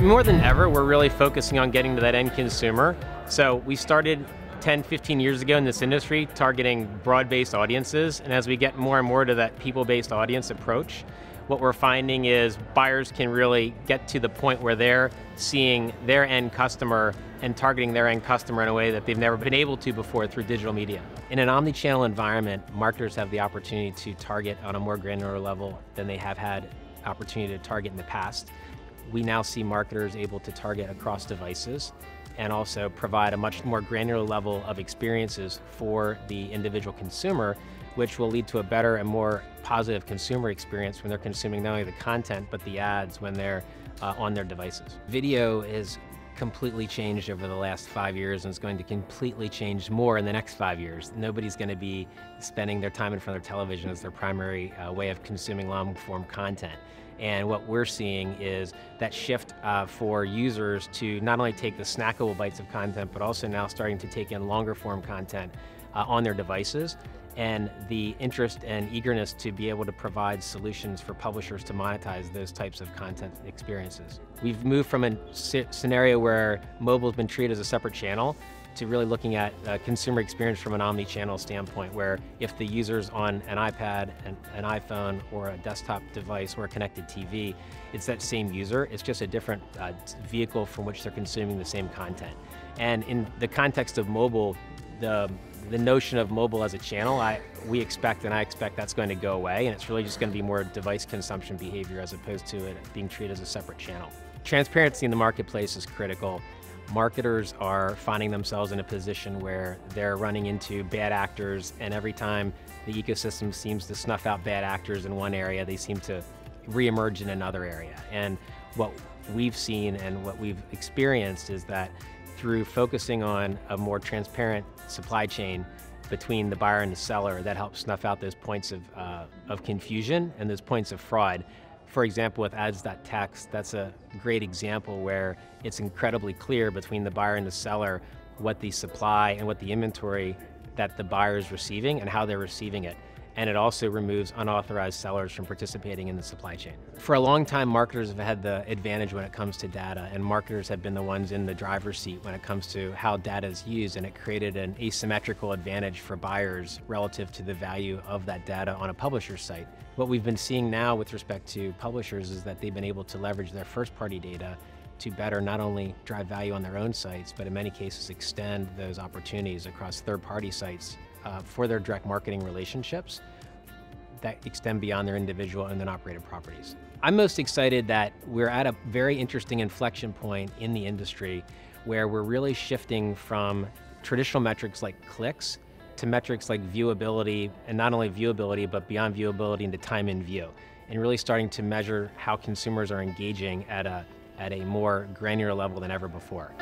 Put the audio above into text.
More than ever, we're really focusing on getting to that end consumer. So we started 10, 15 years ago in this industry targeting broad-based audiences, and as we get more and more to that people-based audience approach, what we're finding is buyers can really get to the point where they're seeing their end customer and targeting their end customer in a way that they've never been able to before through digital media. In an omni-channel environment, marketers have the opportunity to target on a more granular level than they have had opportunity to target in the past. We now see marketers able to target across devices and also provide a much more granular level of experiences for the individual consumer, which will lead to a better and more positive consumer experience when they're consuming not only the content, but the ads when they're on their devices. Video is completely changed over the last 5 years and is going to completely change more in the next 5 years. Nobody's going to be spending their time in front of their television as their primary way of consuming long-form content. And what we're seeing is that shift for users to not only take the snackable bites of content, but also now starting to take in longer form content on their devices, and the interest and eagerness to be able to provide solutions for publishers to monetize those types of content experiences. We've moved from a scenario where mobile has been treated as a separate channel to really looking at consumer experience from an omni-channel standpoint, where if the user's on an iPad, an iPhone, or a desktop device, or a connected TV, it's that same user. It's just a different vehicle from which they're consuming the same content. And in the context of mobile, the notion of mobile as a channel, we expect, and I expect that's going to go away, and it's really just going to be more device consumption behavior as opposed to it being treated as a separate channel. Transparency in the marketplace is critical. Marketers are finding themselves in a position where they're running into bad actors, and every time the ecosystem seems to snuff out bad actors in one area, they seem to reemerge in another area. And what we've seen and what we've experienced is that through focusing on a more transparent supply chain between the buyer and the seller, that helps snuff out those points of confusion and those points of fraud. For example, with ads.txt, that's a great example where it's incredibly clear between the buyer and the seller what the supply and what the inventory that the buyer is receiving and how they're receiving it. And it also removes unauthorized sellers from participating in the supply chain. For a long time, marketers have had the advantage when it comes to data, and marketers have been the ones in the driver's seat when it comes to how data is used, and it created an asymmetrical advantage for buyers relative to the value of that data on a publisher's site. What we've been seeing now with respect to publishers is that they've been able to leverage their first-party data to better not only drive value on their own sites, but in many cases extend those opportunities across third-party sites for their direct marketing relationships that extend beyond their individual owned and operated properties. I'm most excited that we're at a very interesting inflection point in the industry where we're really shifting from traditional metrics like clicks to metrics like viewability, and not only viewability, but beyond viewability into time in view, and really starting to measure how consumers are engaging at a more granular level than ever before.